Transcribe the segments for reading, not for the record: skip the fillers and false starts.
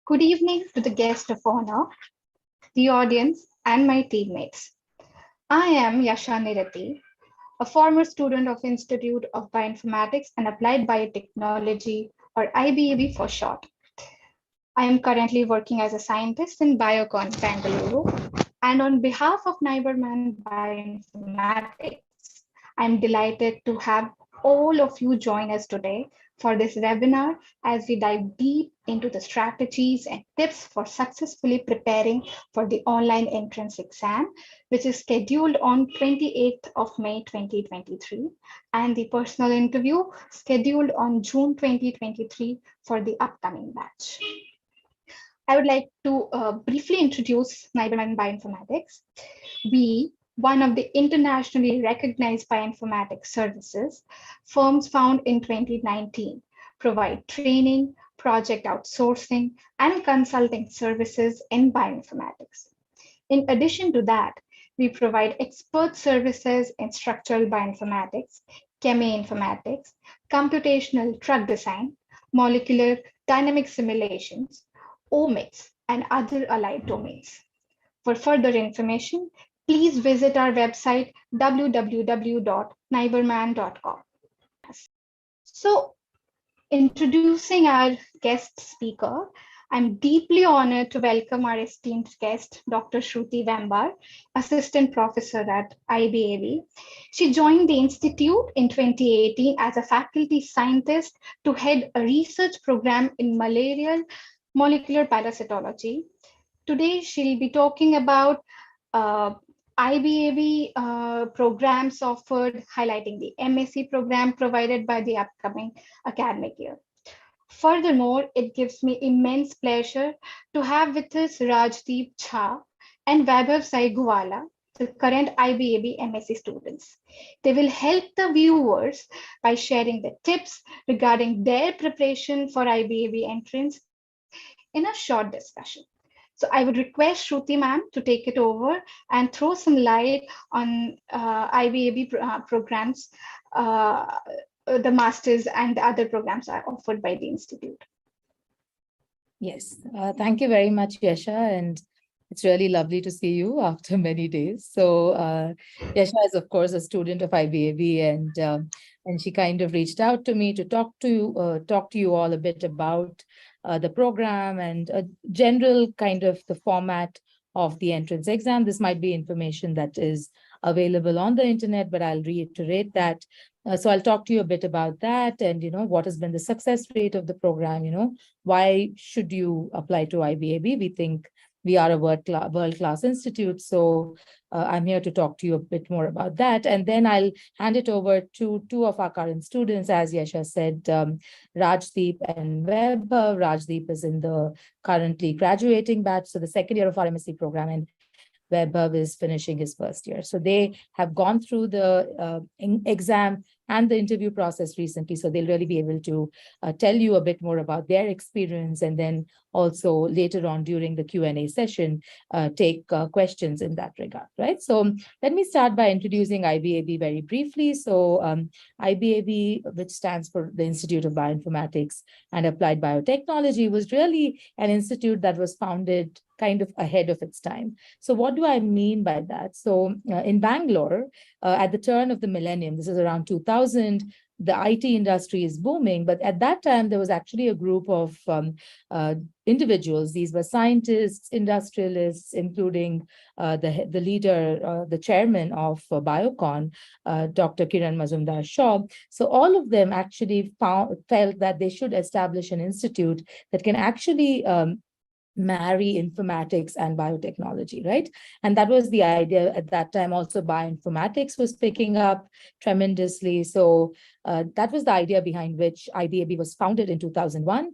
Good evening to the guest of honor, the audience, and my teammates. I am Yasha Nirati, a former student of Institute of Bioinformatics and Applied Biotechnology, or IBAB for short. I am currently working as a scientist in Biocon, Bangalore. And on behalf of NyBerMan Bioinformatics, I'm delighted to have all of you join us today for this webinar as we dive deep into the strategies and tips for successfully preparing for the online entrance exam, which is scheduled on 28th of May 2023, and the personal interview scheduled on June 2023 for the upcoming batch. I would like to briefly introduce NyBerMan Bioinformatics. We, one of the internationally recognized bioinformatics services, firms found in 2019, provide training, project outsourcing, and consulting services in bioinformatics. In addition to that, we provide expert services in structural bioinformatics, chemoinformatics, computational drug design, molecular dynamic simulations, omics, and other allied domains. For further information, please visit our website www.nyberman.com. So, introducing our guest speaker, I'm deeply honored to welcome our esteemed guest, Dr. Shruti Vembar, Assistant Professor at IBAB. She joined the Institute in 2018 as a faculty scientist to head a research program in malarial molecular parasitology. Today, she'll be talking about IBAB programs offered, highlighting the MSc program provided by the upcoming academic year. Furthermore, it gives me immense pleasure to have with us Rajdeep Jha and Vaibhav Saigwala, the current IBAB MSc students. They will help the viewers by sharing the tips regarding their preparation for IBAB entrance in a short discussion. So I would request Shruti ma'am to take it over and throw some light on IBAB programs, the masters and the other programs are offered by the Institute. Yes, thank you very much, Yasha, and it's really lovely to see you after many days. So Yasha is, of course, a student of IBAB, and she kind of reached out to me to talk to you all a bit about the program and a general kind of the format of the entrance exam. This might be information that is available on the internet, but I'll reiterate that. So I'll talk to you a bit about that and, what has been the success rate of the program, why should you apply to IBAB? We think we are a world-class institute. So I'm here to talk to you a bit more about that. And then I'll hand it over to two of our current students, as Yasha said, Rajdeep and Vaibhav. Rajdeep is in the currently graduating batch, so the second year of our MSc program, and Vaibhav is finishing his first year. So they have gone through the exam and the interview process recently. So they'll really be able to tell you a bit more about their experience, and then also later on during the Q&A session, take questions in that regard, right? So let me start by introducing IBAB very briefly. So IBAB, which stands for the Institute of Bioinformatics and Applied Biotechnology, was really an institute that was founded kind of ahead of its time. So what do I mean by that? So in Bangalore, at the turn of the millennium, this is around 2000, the IT industry is booming, but at that time, there was actually a group of individuals. These were scientists, industrialists, including the leader, the chairman of Biocon, Dr. Kiran Mazumdar-Shaw. So all of them actually felt that they should establish an institute that can actually marry informatics and biotechnology, right? And that was the idea at that time. Also, bioinformatics was picking up tremendously. So that was the idea behind which IBAB was founded in 2001.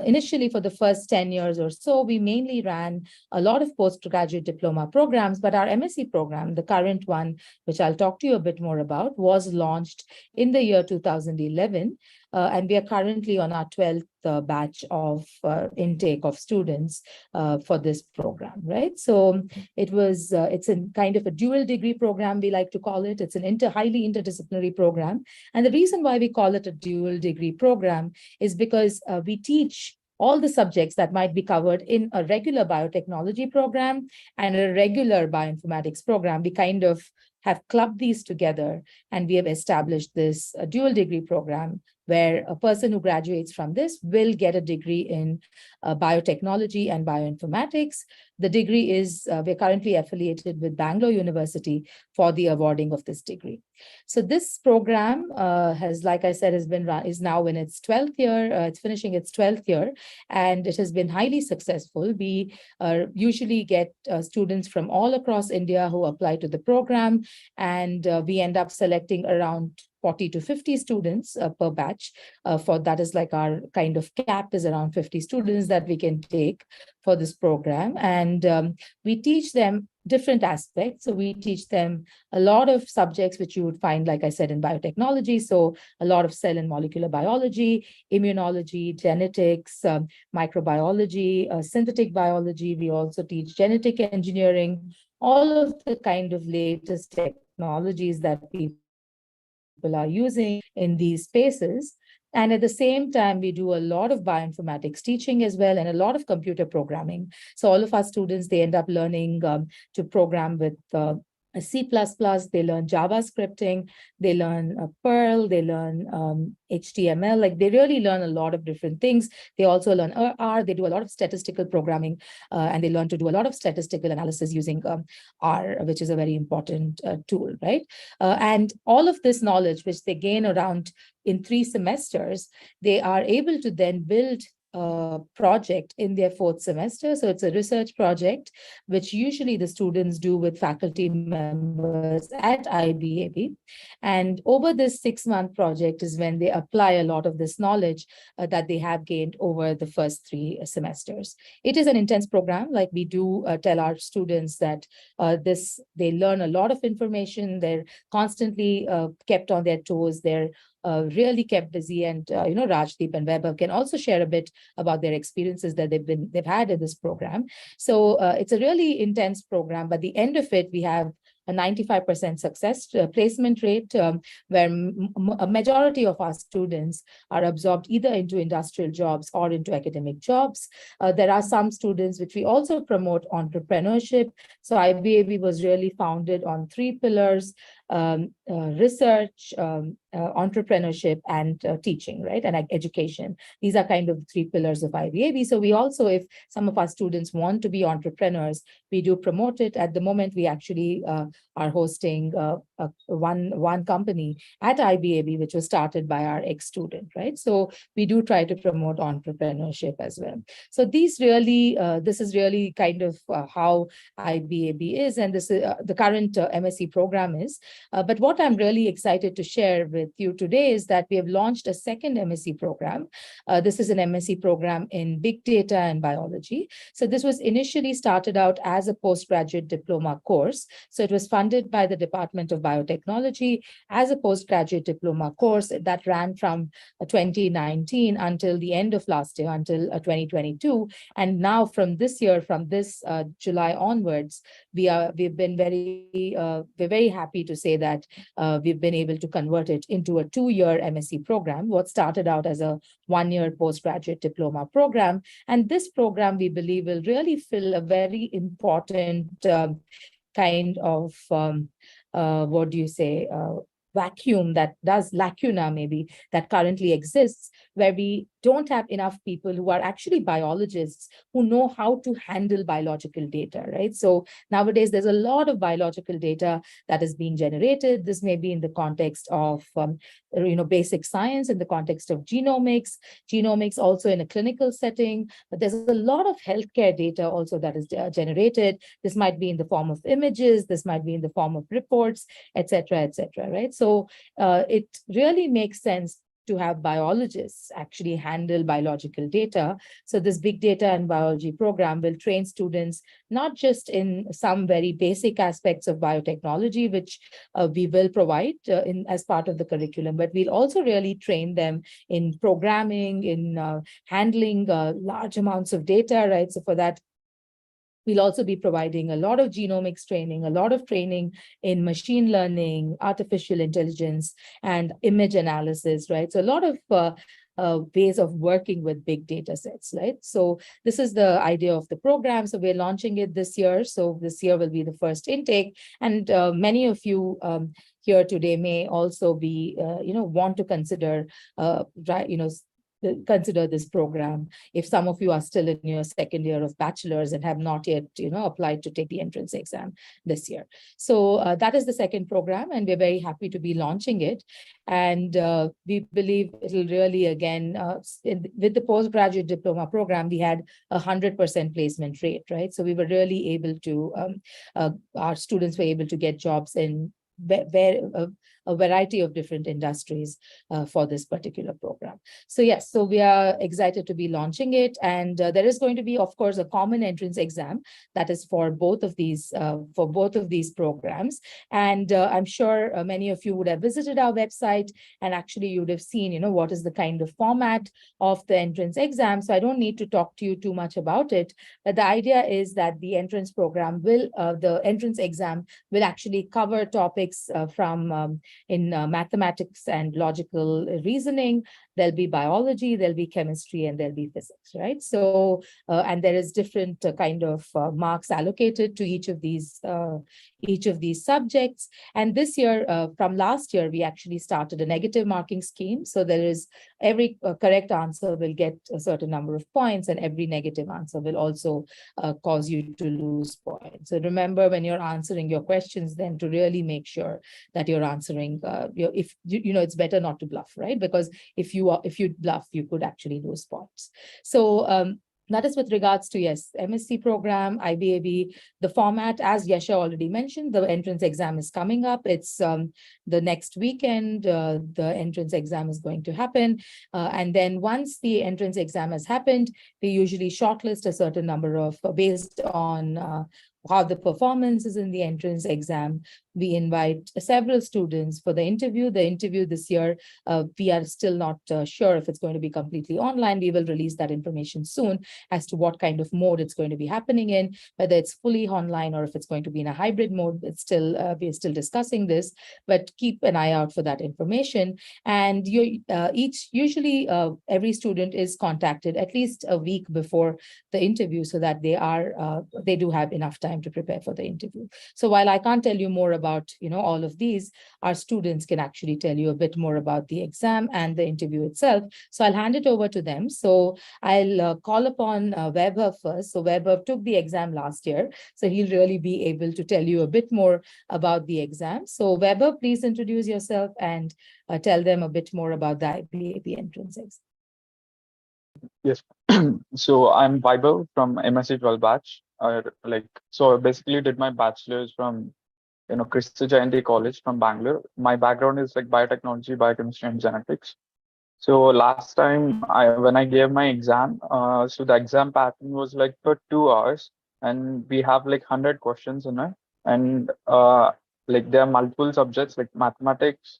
Initially, for the first 10 years or so, we mainly ran a lot of postgraduate diploma programs, but our MSc program, the current one, which I'll talk to you a bit more about, was launched in the year 2011. And we are currently on our 12th batch of intake of students for this program, right? So it's a kind of a dual degree program, we like to call it. It's an highly interdisciplinary program. And the reason why we call it a dual degree program is because we teach all the subjects that might be covered in a regular biotechnology program and a regular bioinformatics program. We kind of have clubbed these together, and we have established this dual degree program where a person who graduates from this will get a degree in biotechnology and bioinformatics. The degree is, we're currently affiliated with Bangalore University for the awarding of this degree. So this program has, like I said, is now in its 12th year. It's finishing its 12th year, and it has been highly successful. We usually get students from all across India who apply to the program, and we end up selecting around 40 to 50 students per batch. For that is like our kind of cap is around 50 students that we can take for this program. And we teach them different aspects. So we teach them a lot of subjects which you would find, like I said, in biotechnology. So a lot of cell and molecular biology, immunology, genetics, microbiology, synthetic biology. We also teach genetic engineering, all of the kind of latest technologies that people are using in these spaces. And at the same time, we do a lot of bioinformatics teaching as well, and a lot of computer programming. So all of our students, they end up learning to program with C++, they learn Java scripting, they learn Perl, they learn HTML. Like they really learn a lot of different things. They also learn R, they do a lot of statistical programming, and they learn to do a lot of statistical analysis using R, which is a very important tool, right? And all of this knowledge, which they gain around in 3 semesters, they are able to then build a project in their 4th semester. So it's a research project, which usually the students do with faculty members at IBAB. And over this 6-month project is when they apply a lot of this knowledge that they have gained over the first 3 semesters. It is an intense program. Like we do tell our students that they learn a lot of information. They're constantly kept on their toes. They're really kept busy, and Rajdeep and Vaibhav can also share a bit about their experiences that they've had in this program. So it's a really intense program. By the end of it, we have a 95% success placement rate, where a majority of our students are absorbed either into industrial jobs or into academic jobs. There are some students which we also promote entrepreneurship. So IBAB was really founded on 3 pillars: research, entrepreneurship, and teaching, right? And education. These are kind of 3 pillars of IBAB. So we also, if some of our students want to be entrepreneurs, we do promote it. At the moment, we actually are hosting one company at IBAB, which was started by our ex-student, right? So we do try to promote entrepreneurship as well. So this is really kind of how IBAB is, and this is the current MSc program is. But what I'm really excited to share with you today is that we have launched a second MSc program. This is an MSc program in big data and biology. So this was initially started out as a postgraduate diploma course. So it was funded by the Department of Biotechnology as a postgraduate diploma course that ran from 2019 until the end of last year, until 2022. And now from this year, from this July onwards, we're very happy to say that we've been able to convert it into a 2-year MSc program, what started out as a 1-year postgraduate diploma program. And this program, we believe, will really fill a very important kind of, vacuum, lacuna maybe, that currently exists, where we don't have enough people who are actually biologists who know how to handle biological data, right? So nowadays, there's a lot of biological data that is being generated. This may be in the context of, basic science, in the context of genomics also in a clinical setting, but there's a lot of healthcare data also that is generated. This might be in the form of images, this might be in the form of reports, etc., right? So it really makes sense to have biologists actually handle biological data. So this big data and biology program will train students not just in some very basic aspects of biotechnology, which we will provide as part of the curriculum, but we'll also really train them in programming, in handling large amounts of data, right? So for that, we'll also be providing a lot of genomics training, a lot of training in machine learning, artificial intelligence, and image analysis, right? So a lot of ways of working with big data sets, right? So this is the idea of the program. So we're launching it this year. So this year will be the first intake. And many of you here today may also be, want to consider, consider this program if some of you are still in your second year of bachelor's and have not yet applied to take the entrance exam this year. So that is the second program, and we're very happy to be launching it. And we believe it'll really, again, with the postgraduate diploma program, we had 100% placement rate, right? So we were really able to, our students were able to get jobs in a variety of different industries for this particular program. So yes, so we are excited to be launching it, and there is going to be, of course, a common entrance exam that is for both of these programs. And I'm sure many of you would have visited our website, and actually you would have seen, what is the kind of format of the entrance exam. So I don't need to talk to you too much about it, but the idea is that the entrance program will, the entrance exam will actually cover topics from in mathematics and logical reasoning. There'll be biology, there'll be chemistry, and there'll be physics, right? So, and there is different kind of marks allocated to each of these subjects. And this year, from last year, we actually started a negative marking scheme. So there is every correct answer will get a certain number of points, and every negative answer will also cause you to lose points. So remember, when you're answering your questions, then to really make sure that you're answering, if it's better not to bluff, right? Because if you bluff, you could actually lose points. So that is with regards to, yes, MSc program, IBAB, the format, as Yasha already mentioned, the entrance exam is coming up. It's the next weekend, the entrance exam is going to happen. And then once the entrance exam has happened, we usually shortlist a certain number of, based on how the performance is in the entrance exam. We invite several students for the interview. The interview this year, we are still not sure if it's going to be completely online. We will release that information soon as to what kind of mode it's going to be happening in, whether it's fully online or if it's going to be in a hybrid mode. It's still, we're still discussing this, but keep an eye out for that information. And usually every student is contacted at least a week before the interview so that they do have enough time to prepare for the interview. So while I can't tell you more about all of these, our students can actually tell you a bit more about the exam and the interview itself. So I'll hand it over to them. So I'll call upon Vaibhav first. So Vaibhav took the exam last year, so he'll really be able to tell you a bit more about the exam. So Vaibhav, please introduce yourself and tell them a bit more about the IBAB entrance exam. Yes. So I'm Vaibhav from MSc 12 batch. So I basically did my bachelor's from Christa Jayanti College from Bangalore. My background is like biotechnology, biochemistry, and genetics. So last time when I gave my exam, so the exam pattern was like for 2 hours, and we have like 100 questions in it, and like there are multiple subjects like mathematics,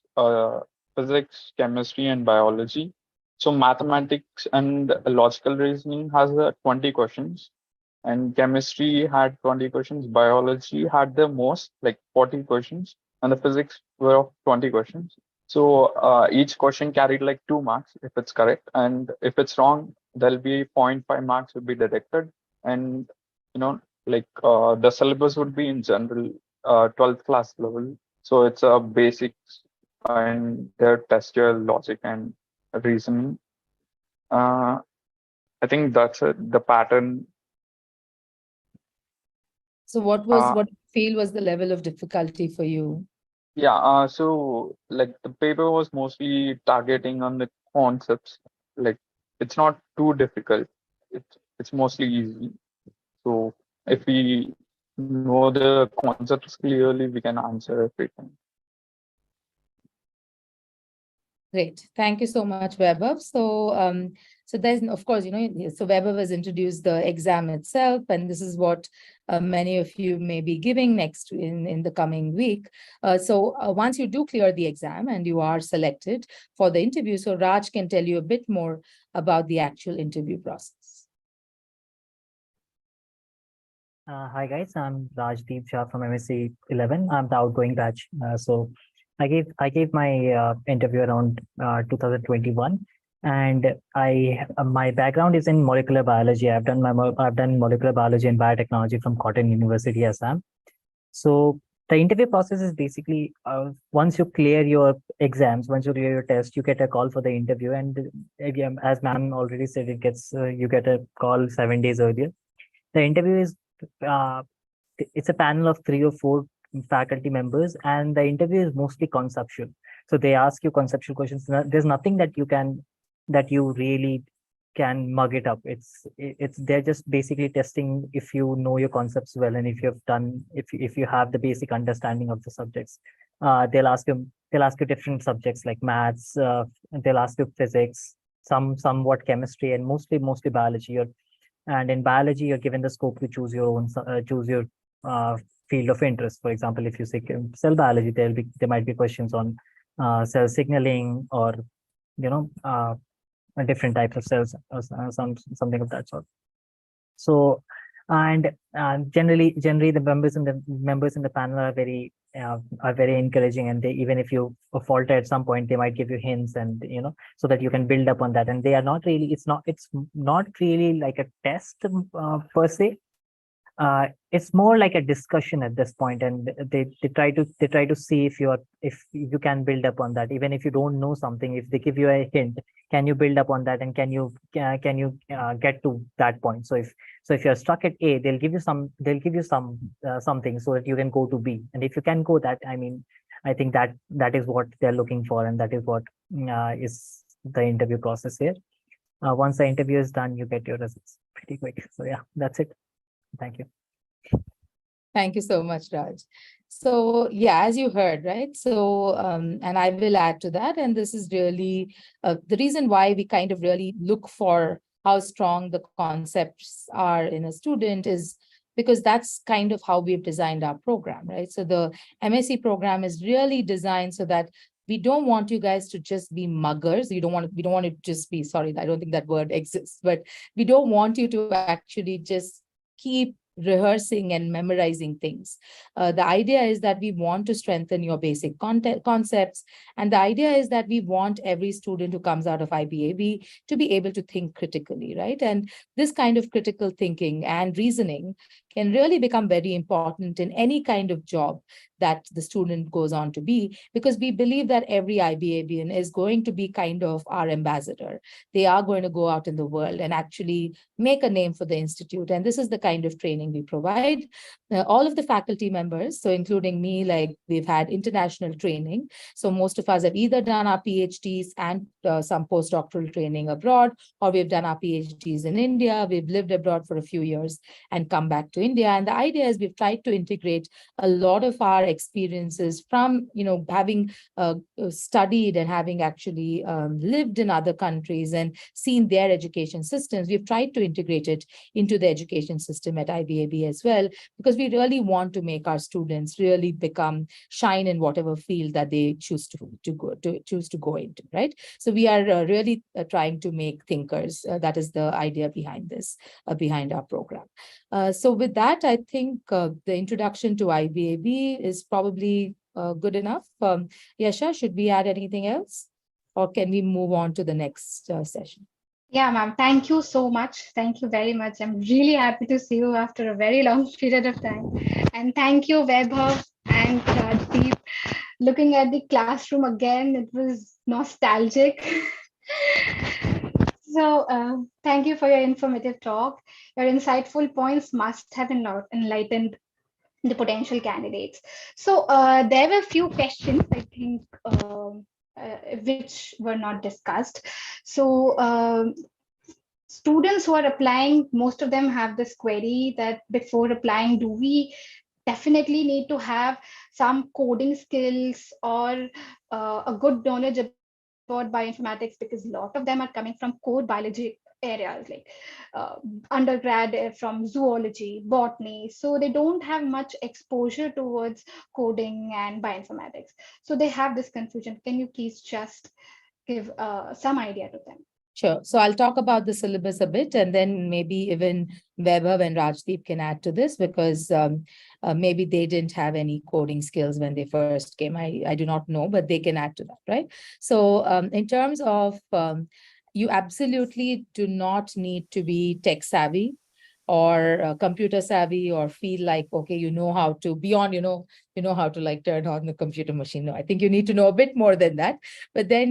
physics, chemistry, and biology. So mathematics and logical reasoning has 20 questions, and chemistry had 20 questions. Biology had the most, like 40 questions, and the physics were of 20 questions. So each question carried like 2 marks if it's correct, and if it's wrong, there'll be 0.5 marks will be deducted. And the syllabus would be in general 12th class level. So it's a basics, and their test your logic and reasoning. I think that's it, the pattern. So what you feel was the level of difficulty for you? Yeah, so like the paper was mostly targeting on the concepts. Like it's not too difficult. It's mostly easy. So if we know the concepts clearly, we can answer everything. Great. Thank you so much, Vaibhav. So, so there's, of course, so Vaibhav has introduced the exam itself, and this is what many of you may be giving next in the coming week. So once you do clear the exam and you are selected for the interview, so Raj can tell you a bit more about the actual interview process. Hi guys, I'm Rajdeep Shah from MSc 11. I'm the outgoing batch. So I gave my interview around 2021, And my background is in molecular biology. I've done molecular biology and biotechnology from Cotton University, Assam. So the interview process is basically once you clear your exams, once you clear your test, you get a call for the interview. And again, as ma'am already said, it gets you get a call 7 days earlier. The interview is uh, it's a panel of 3 or 4 faculty members, and the interview is mostly conceptual. So they ask you conceptual questions. There's nothing that you really can mug it up. It's they're just basically testing if you know your concepts well, and if you have the basic understanding of the subjects. They'll ask you different subjects like maths. They'll ask you physics, somewhat chemistry, and mostly biology. And in biology, you're given the scope to choose your uh, field of interest. For example, if you say cell biology, there might be questions on cell signaling, or you know different types of cells, or something of that sort. So, and generally the members in the panel are very encouraging, and they, even if you falter at some point, they might give you hints, and so that you can build up on that. And they are not really it's not really like a test per se. It's more like a discussion at this point, and they try to see if you can build up on that. Even if you don't know something, if they give you a hint, can you build up on that, and can you get to that point? So if you're stuck at A, they'll give you something so that you can go to B. And if you can go that, I mean, I think that is what they're looking for, and that is what is the interview process here. Once the interview is done, you get your results pretty quick. So yeah, that's it. Thank you. Thank you so much, Raj. So yeah, as you heard, right? So, and I will add to that. And this is really the reason why we kind of really look for how strong the concepts are in a student is because that's kind of how we've designed our program, right? So the MSc program is really designed so that we don't want you guys to just be muggers. We don't want to just be, sorry, I don't think that word exists, but we don't want you to actually just keep rehearsing and memorizing things. The idea is that we want to strengthen your basic concepts. And the idea is that we want every student who comes out of IBAB to be able to think critically, right? And this kind of critical thinking and reasoning can really become very important in any kind of job that the student goes on to be, because we believe that every IBABian is going to be kind of our ambassador. They are going to go out in the world and actually make a name for the institute. And this is the kind of training we provide. All of the faculty members, so including me, like we've had international training. So most of us have either done our PhDs and some postdoctoral training abroad, or we've done our PhDs in India. We've lived abroad for a few years and come back to India. And the idea is we've tried to integrate a lot of our experiences from, having studied and having actually lived in other countries and seen their education systems. We've tried to integrate it into the education system at IBAB as well, because we really want to make our students really shine in whatever field that they choose to go into, right? So we are really trying to make thinkers. That is the idea behind this, behind our program. So with that, I think the introduction to IBAB is probably good enough. Yasha, should we add anything else? Or can we move on to the next session? Yeah, ma'am. Thank you so much. Thank you very much. I'm really happy to see you after a very long period of time. And thank you, Vaibhav and Rajdeep. Looking at the classroom again, it was nostalgic. So thank you for your informative talk. Your insightful points must have enlightened the potential candidates. So there were a few questions, I think, which were not discussed. So students who are applying, most of them have this query that before applying, do we definitely need to have some coding skills or a good knowledge about bioinformatics, because a lot of them are coming from core biology areas like undergrad from zoology, botany, so they don't have much exposure towards coding and bioinformatics, so they have this confusion. Can you please just give some idea to them? Sure. So I'll talk about the syllabus a bit, and then maybe even Vaibhav and Rajdeep can add to this, because maybe they didn't have any coding skills when they first came. I do not know, but they can add to that, right? So in terms of you absolutely do not need to be tech savvy or computer savvy or feel like, okay, you know how to beyond, you know how to like turn on the computer machine. No, I think you need to know a bit more than that, but then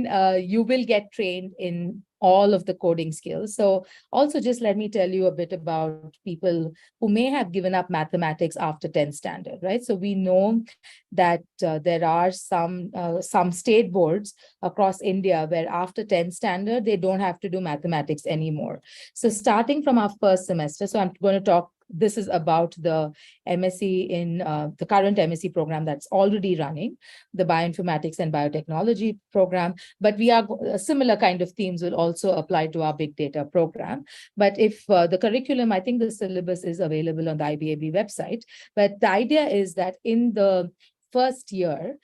you will get trained in all of the coding skills. So also just let me tell you a bit about people who may have given up mathematics after 10th standard, right? So we know that there are some state boards across India where after 10th standard, they don't have to do mathematics anymore. So starting from our first semester, so I'm going to talk, this is about the MSc in the current MSc program that's already running, the Bioinformatics and Biotechnology program. But we are a similar kind of themes will also apply to our big data program. But if the curriculum, I think the syllabus is available on the IBAB website. But the idea is that in the first year,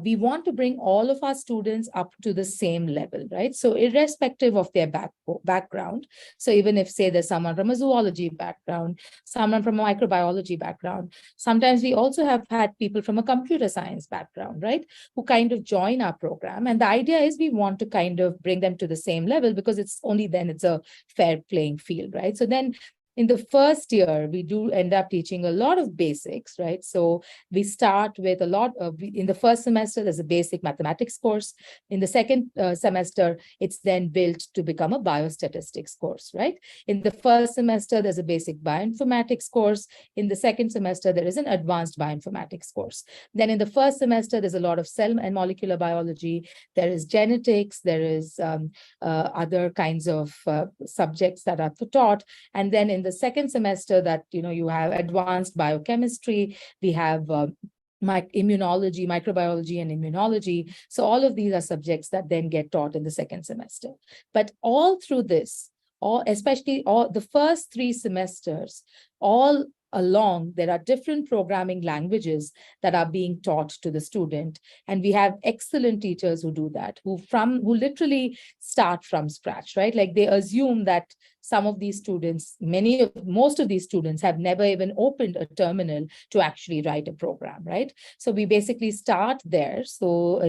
we want to bring all of our students up to the same level, right? So irrespective of their background, so even if, say, there's someone from a zoology background, someone from a microbiology background, sometimes we also have had people from a computer science background, right, who kind of join our program. And the idea is we want to kind of bring them to the same level because it's only then it's a fair playing field, right? So then in the first year, we do end up teaching a lot of basics, right? So we start with a lot of, in the first semester, there's a basic mathematics course. In the second semester, it's then built to become a biostatistics course, right? In the first semester, there's a basic bioinformatics course. In the second semester, there is an advanced bioinformatics course. Then in the first semester, there's a lot of cell and molecular biology. There is genetics. There is other kinds of subjects that are taught. And then in the second semester that, you have advanced biochemistry, we have immunology, microbiology, and immunology. So all of these are subjects that then get taught in the second semester. But all through this, especially the first 3 semesters, all along, there are different programming languages that are being taught to the student. And we have excellent teachers who do that, who literally start from scratch, right? Like they assume that some of these students, most of these students have never even opened a terminal to actually write a program, right? So we basically start there. So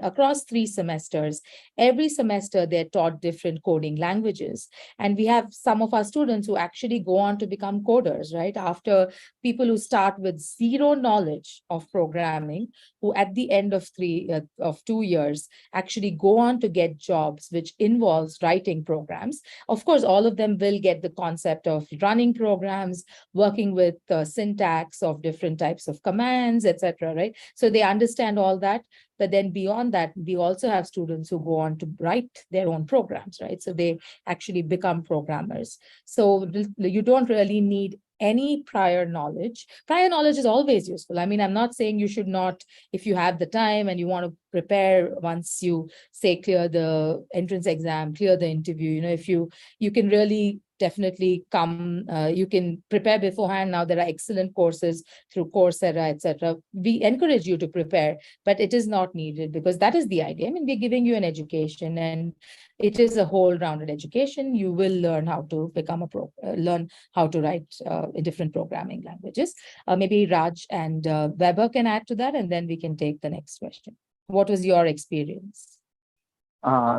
across 3 semesters, every semester they're taught different coding languages. And we have some of our students who actually go on to become coders, right? After people who start with zero knowledge of programming, who at the end of 2 years actually go on to get jobs which involves writing programs. Of course, all of them will get the concept of running programs, working with syntax of different types of commands, etc., right? So they understand all that. But then beyond that, we also have students who go on to write their own programs, right? So they actually become programmers. So you don't really need any prior knowledge. Prior knowledge is always useful. I mean, I'm not saying you should not, if you have the time and you want to prepare once you say clear the entrance exam, clear the interview, if you can really definitely come, you can prepare beforehand. Now there are excellent courses through Coursera, etc. We encourage you to prepare, but it is not needed because that is the idea. I mean, we're giving you an education and it is a whole rounded education. You will learn how to become learn how to write in different programming languages. Maybe Raj and Weber can add to that, and then we can take the next question. What was your experience?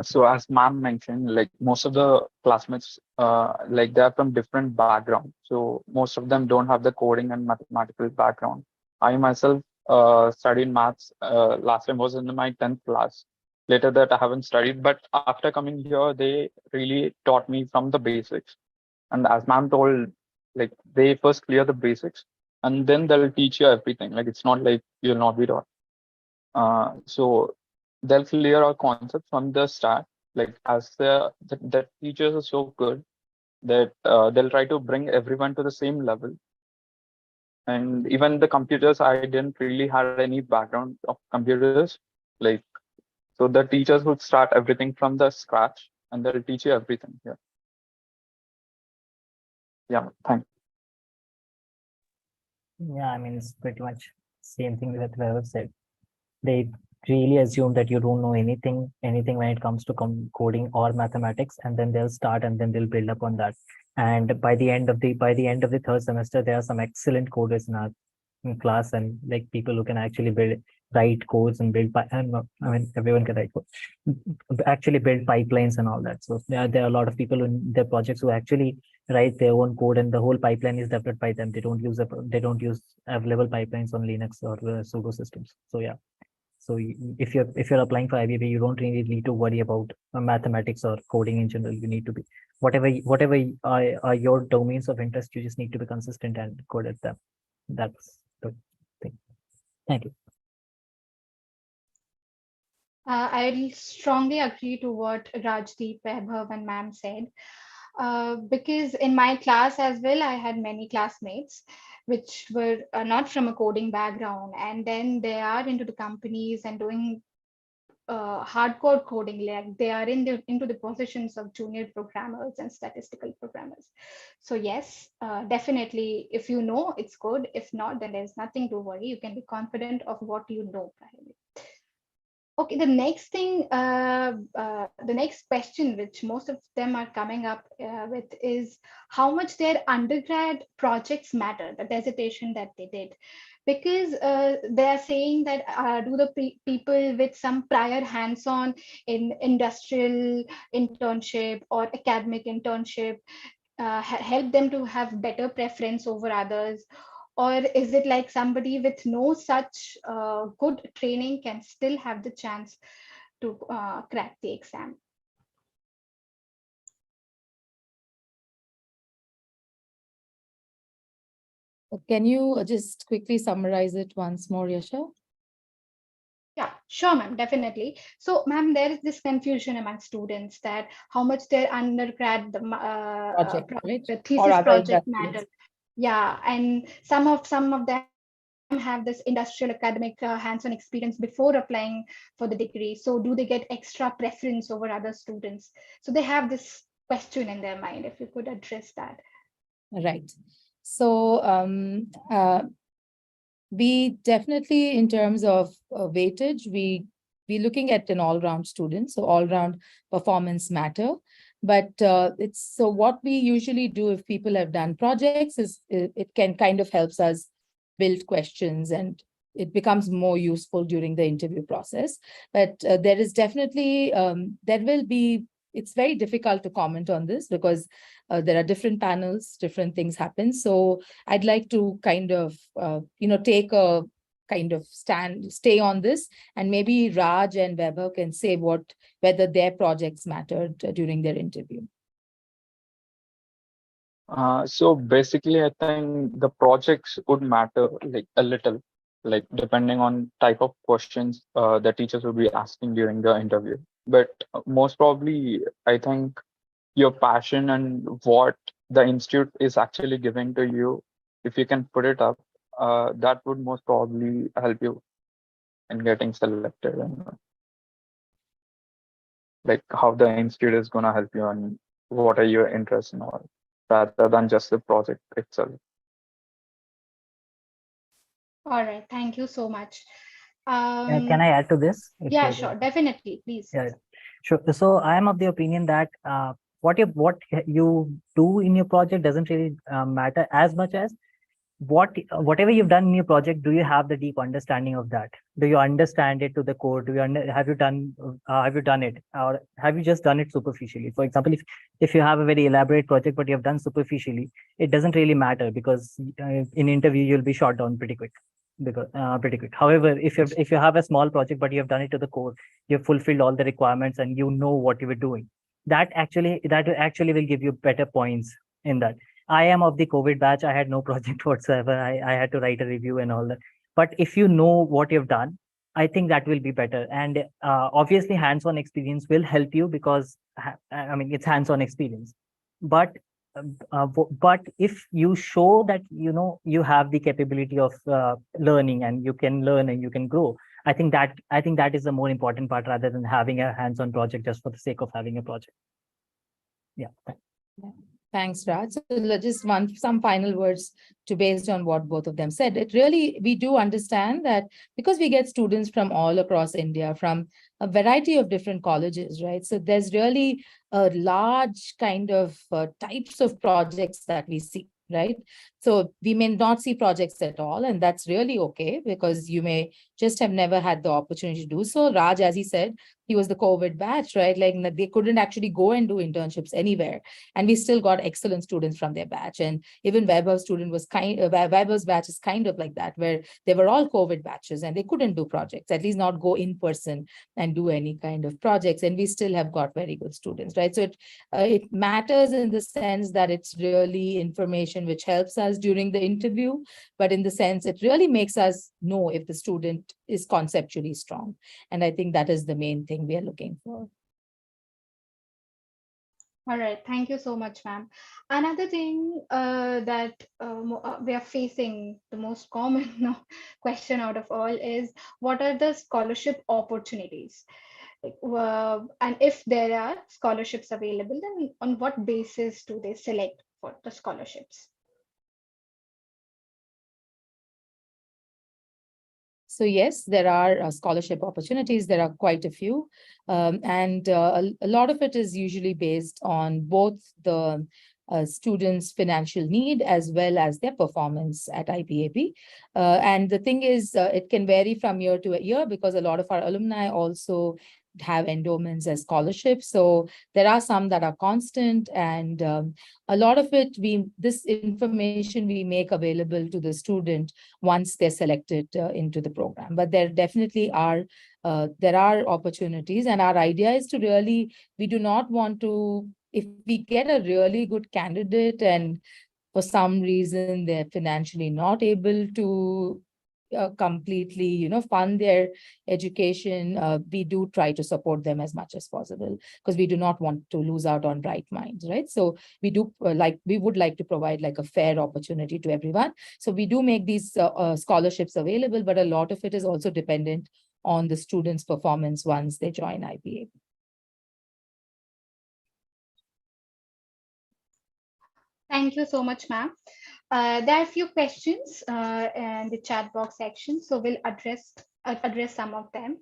So as ma'am mentioned, like most of the classmates, like they're from different backgrounds. So most of them don't have the coding and mathematical background. I myself studied maths. Last time was in my 10th class. Later that I haven't studied, but after coming here, they really taught me from the basics. And as ma'am told, like they first clear the basics and then they'll teach you everything. Like it's not like you'll not be taught. So they'll clear our concepts from the start. Like as the teachers are so good that they'll try to bring everyone to the same level. And even the computers, I didn't really have any background of computers. Like, so the teachers would start everything from the scratch and they'll teach you everything here. Yeah, thanks. Yeah, I mean, it's pretty much same thing that Vaibhav said. They really assume that you don't know anything when it comes to coding or mathematics, and then they'll start and then they'll build up on that. And by the end of the 3rd semester, there are some excellent coders in our class, and like people who can actually write codes and build. I mean, everyone can write code. Actually, build pipelines and all that. So there are a lot of people in their projects who actually write their own code, and the whole pipeline is developed by them. They don't use available pipelines on Linux or sudo systems. So yeah. So if you're applying for IBAB, you don't really need to worry about mathematics or coding in general. You need to be whatever are your domains of interest. You just need to be consistent and good at them. That's the thing. Thank you. I'll strongly agree to what Rajdeep, Vaibhav, and ma'am said. Because in my class as well, I had many classmates which were not from a coding background, and then they are into the companies and doing hardcore coding. Like they are into the positions of junior programmers and statistical programmers. So yes, definitely, if you know, it's good. If not, then there's nothing to worry. You can be confident of what you know. Okay, the next thing, the next question, which most of them are coming up with, is how much their undergrad projects matter, the dissertation that they did. Because they are saying that do the people with some prior hands-on in industrial internship or academic internship help them to have better preference over others? Or is it like somebody with no such good training can still have the chance to crack the exam? Can you just quickly summarize it once more, Yasha? Yeah, sure, ma'am, definitely. So, ma'am, there is this confusion among students that how much their undergrad Project, right? the Or thesis other project industrials. matter. Yeah, and some of them have this industrial academic hands-on experience before applying for the degree. So, do they get extra preference over other students? So, they have this question in their mind. If you could address that. Right. So we definitely, in terms of weightage, we looking at an all-round student, so all-round performance matter. But it's so what we usually do if people have done projects is it can kind of helps us build questions, and it becomes more useful during the interview process. But there is definitely there will be. It's very difficult to comment on this because there are different panels, different things happen. So I'd like to kind of, take a kind of stay on this, and maybe Raj and Weber can say whether their projects mattered during their interview. So basically, I think the projects would matter like a little, like depending on type of questions the teachers will be asking during the interview. But most probably, I think your passion and what the institute is actually giving to you, if you can put it up, that would most probably help you in getting selected, and like how the institute is going to help you and what are your interests and all, rather than just the project itself. All right. Thank you so much. Can I add to this? Yeah, sure. Definitely. Please. Yeah, sure. So I am of the opinion that what you do in your project doesn't really matter as much as whatever you've done in your project. Do you have the deep understanding of that? Do you understand it to the core? Have you done it, or have you just done it superficially? For example, if you have a very elaborate project but you have done superficially, it doesn't really matter, because in interview you'll be shot down pretty quick. Pretty quick. However, if you have a small project but you have done it to the core, you've fulfilled all the requirements and you know what you were doing, that actually will give you better points in that. I am of the COVID batch. I had no project whatsoever. I had to write a review and all that. But if you know what you've done, I think that will be better. And obviously, hands-on experience will help you, because I mean, it's hands-on experience. But but if you show that you have the capability of learning, and you can learn and you can grow, I think that is the more important part, rather than having a hands-on project just for the sake of having a project. Yeah. Thanks, Raj. So just some final words based on what both of them said. We do understand that because we get students from all across India, from a variety of different colleges, right? So there's really a large kind of types of projects that we see. right? So we may not see projects at all, and that's really okay, because you may just have never had the opportunity to do so. Raj, as he said, he was the COVID batch, right? Like they couldn't actually go and do internships anywhere, and we still got excellent students from their batch. And even Weber's student was Weber's batch is kind of like that, where they were all COVID batches and they couldn't do projects, at least not go in person and do any kind of projects. And we still have got very good students, right? So it matters in the sense that it's really information which helps us during the interview, but in the sense it really makes us know if the student is conceptually strong. And I think that is the main thing we are looking for. All right, thank you so much, ma'am. Another thing that we are facing, the most common question out of all is, what are the scholarship opportunities? And if there are scholarships available, then on what basis do they select for the scholarships? So yes, there are scholarship opportunities. There are quite a few. And a lot of it is usually based on both the students' financial need as well as their performance at IBAB. And the thing is, it can vary from year to year, because a lot of our alumni also have endowments as scholarships. So there are some that are constant, and a lot of it, this information we make available to the student once they're selected into the program. But there definitely are opportunities, and our idea is to really, we do not want to, if we get a really good candidate and for some reason they're financially not able to completely, fund their education, we do try to support them as much as possible, because we do not want to lose out on bright minds, right? So we do we would like to provide like a fair opportunity to everyone. So we do make these scholarships available, but a lot of it is also dependent on the students' performance once they join IBA. Thank you so much, ma'am. There are a few questions in the chat box section, so we'll address some of them.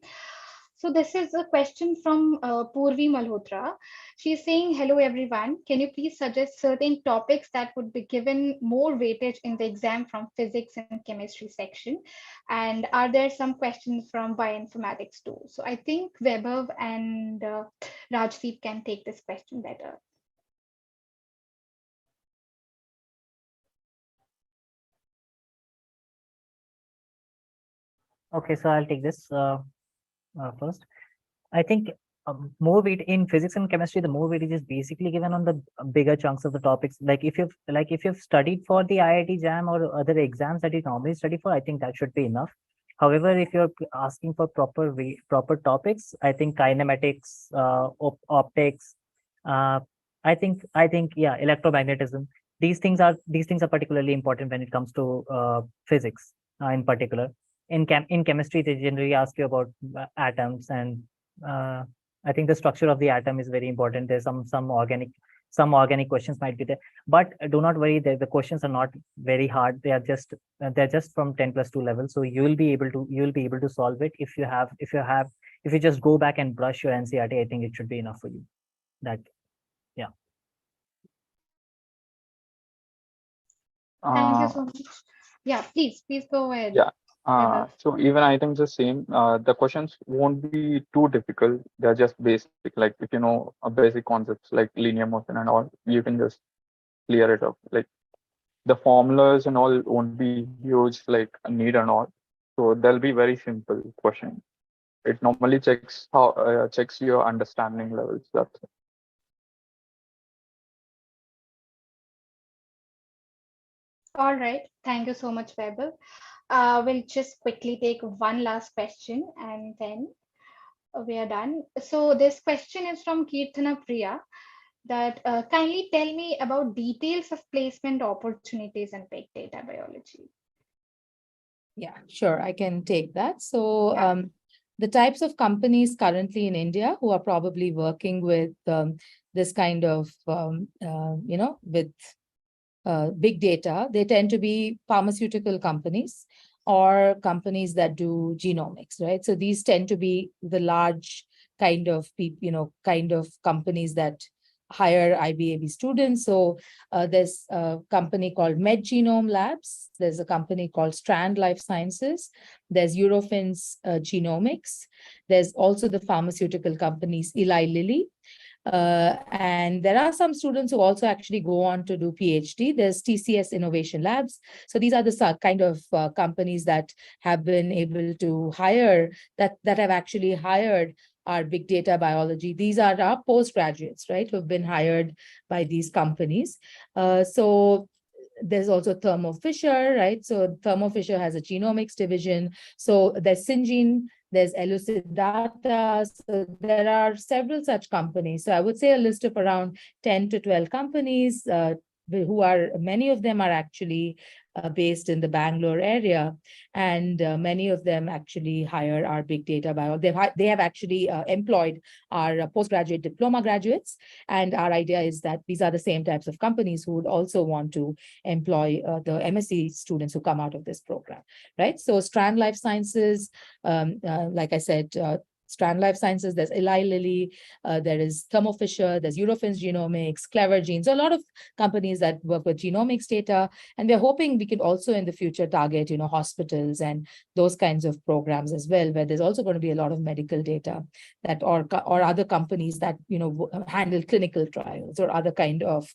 So this is a question from Purvi Malhotra. She's saying, hello, everyone. Can you please suggest certain topics that would be given more weightage in the exam from physics and chemistry section? And are there some questions from bioinformatics too? So I think Vaibhav and Rajdeep can take this question better. Okay, so I'll take this first. I think more weight in physics and chemistry, the more weightage is basically given on the bigger chunks of the topics. Like if you've studied for the IIT JAM or other exams that you normally study for, I think that should be enough. However, if you're asking for proper topics, I think kinematics, optics, I think yeah, electromagnetism. These things are particularly important when it comes to physics in particular. In chemistry, they generally ask you about atoms, and I think the structure of the atom is very important. There's some organic questions might be there, but do not worry. The questions are not very hard. They are just from 10+2 level. So you will be able to solve it if you just go back and brush your NCERT. I think it should be enough for you. That, yeah. Thank you so much. Yeah, please go ahead. Yeah. So even I think the same. The questions won't be too difficult. They're just basic. Like if you know a basic concepts like linear motion and all, you can just clear it up. Like the formulas and all won't be huge, like a need and all. So they'll be very simple question. It normally checks your understanding levels. That's it. All right. Thank you so much, Vaibhav. We'll just quickly take one last question and then we are done. So this question is from Kirtana Priya, that kindly tell me about details of placement opportunities in big data biology. Yeah, sure. I can take that. So the types of companies currently in India who are probably working with this kind of, with big data, they tend to be pharmaceutical companies or companies that do genomics, right? So these tend to be the large kind of companies that hire IBAB students. So there's a company called MedGenome Labs. There's a company called Strand Life Sciences. There's Eurofins Genomics. There's also the pharmaceutical companies Eli Lilly. And there are some students who also actually go on to do PhD. There's TCS Innovation Labs. So these are the kind of companies that have been able to hire, that have actually hired our big data biology. These are our postgraduates, right, who've been hired by these companies. So there's also Thermo Fisher, right? So Thermo Fisher has a genomics division. So there's Syngene, there's Elucid Data. So there are several such companies. So I would say a list of around 10 to 12 companies who are, many of them are actually based in the Bangalore area, and many of them actually hire our big data bio. They have actually employed our postgraduate diploma graduates, and our idea is that these are the same types of companies who would also want to employ the MSc students who come out of this program, right? So Strand Life Sciences, like I said, Strand Life Sciences, there's Eli Lilly, there is Thermo Fisher, there's Eurofins Genomics, Clever Genes, so a lot of companies that work with genomics data. And we're hoping we could also in the future target, hospitals and those kinds of programs as well, where there's also going to be a lot of medical data that, or other companies that, handle clinical trials or other kind of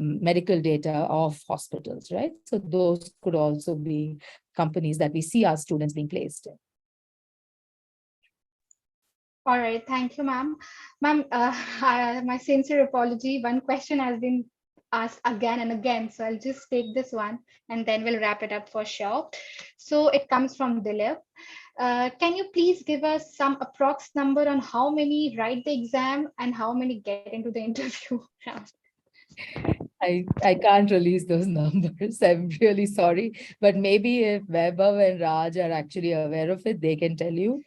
medical data of hospitals, right? So those could also be companies that we see our students being placed in. All right, thank you, ma'am. Ma'am, my sincere apology. One question has been asked again and again, so I'll just take this one and then we'll wrap it up for sure. So it comes from Dilip. Can you please give us some approx number on how many write the exam and how many get into the interview round? I can't release those numbers. I'm really sorry. But maybe if Vaibhav and Raj are actually aware of it, they can tell you.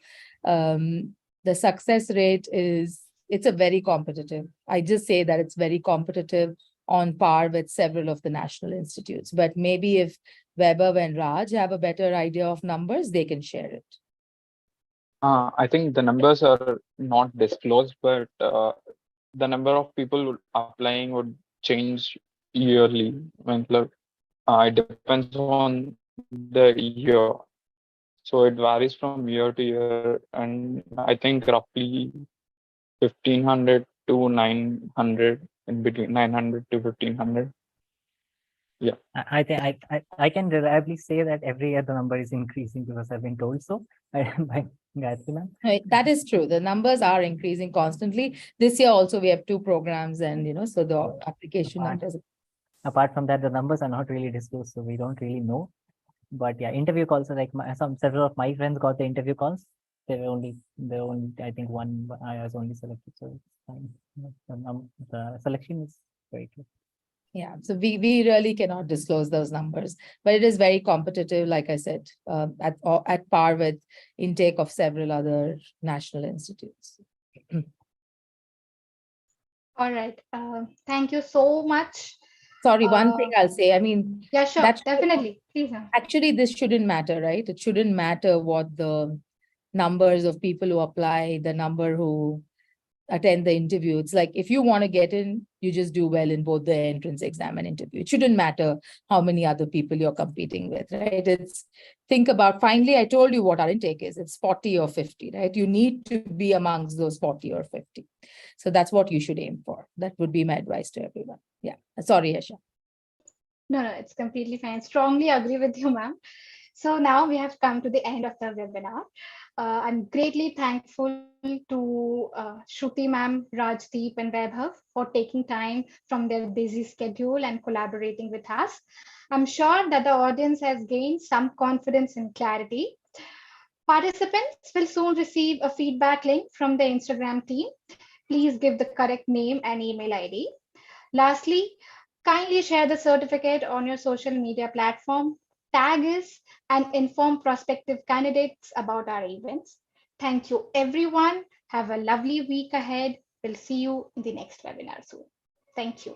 The success rate it's a very competitive. I just say that it's very competitive, on par with several of the national institutes. But maybe if Vaibhav and Raj have a better idea of numbers, they can share it. I think the numbers are not disclosed, but the number of people applying would change yearly. It depends on the year. So it varies from year to year, and I think roughly 1,500 to 900, in between 900 to 1,500. Yeah. I think I can reliably say that every year the number is increasing because I've been told so by Gayatri ma'am. That is true. The numbers are increasing constantly. This year also we have 2 programs, and so the application numbers. Apart from that, the numbers are not really disclosed, so we don't really know. But yeah, interview calls are like several of my friends got the interview calls. There were only I think one I was only selected, so it's fine. The selection is very good. Yeah, so we really cannot disclose those numbers, but it is very competitive, like I said, at par with intake of several other national institutes. All right, thank you so much. Sorry, one thing I'll say, Yeah, sure, definitely. Please. Actually, this shouldn't matter, right? It shouldn't matter what the numbers of people who apply, the number who attend the interview. It's like, if you want to get in, you just do well in both the entrance exam and interview. It shouldn't matter how many other people you're competing with, right? Think about, finally, I told you what our intake is. It's 40 or 50, right? You need to be amongst those 40 or 50. So that's what you should aim for. That would be my advice to everyone. Yeah. Sorry, Yasha. No, it's completely fine. Strongly agree with you, ma'am. So now we have come to the end of the webinar. I'm greatly thankful to Shruti ma'am, Rajdeep and Vaibhav for taking time from their busy schedule and collaborating with us. I'm sure that the audience has gained some confidence and clarity. Participants will soon receive a feedback link from the Instagram team. Please give the correct name and email ID. Lastly, kindly share the certificate on your social media platform, tag us, and inform prospective candidates about our events. Thank you, everyone. Have a lovely week ahead. We'll see you in the next webinar soon. Thank you.